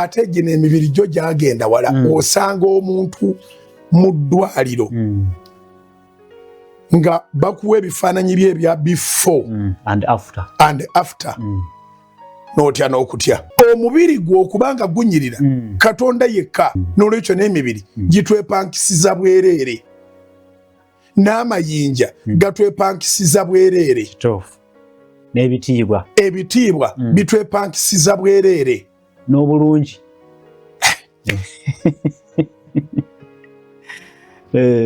ate gino emibiri gyo gyagenda wala osanga omuntu mu ddwaliro nga bakuwa ebifaananyi bye ebya before and after. N'otya n'okutya omubiri gwo okubanga gunyirira Katonda yekka n'olwekyo n'emibiri gitwepankisiza bwereere n'amayinja gatwepankisiza bwereere n'ebitiibwa bitwepankisiza bwereere n'obulungi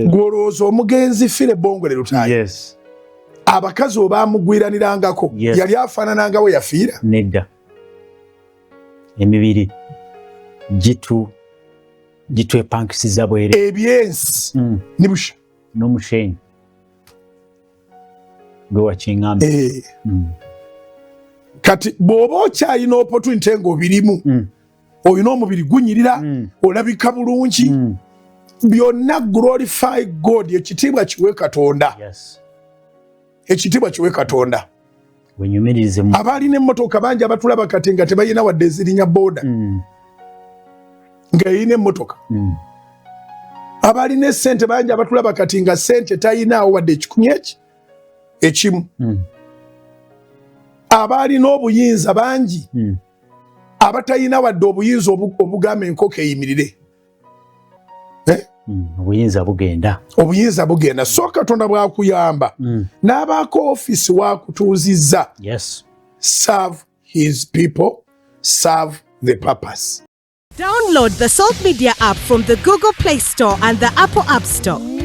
gwolowooza omugenzi fire bongole lutayi abakazi obaamugwiranirangako yali afaanananga we yafiira nedda emibiri gitwepankisiza bwere ebyensi nibusha n'omushenyi gwe wakiŋŋambe kati bw'oba okyalina opportunity ng'obirimu olina omubiri gunyirira olabika bulungi byonna glorify God ekitiibwa kiwe Katonda ekitiibwa kiwe Katonda wenyumirizemu abalina emmotoka bangi abatulaba kati nga tebalina wadde ezirinya booda nga yina emmotoka abalina essente bangi abatulaba kati nga ssente tayinaawo wadde ekikumi ekimu abalina obuyinza bangi abatayina wadde obuyinza obugamba enkoko eyimirire obuyinza bugenda so Katonda bwakuyamba n'abaako ofiisi wakutuuzizza serve his people, serve the purpose. Download the Salt Media app from the Google Play Store and the Apple App Store.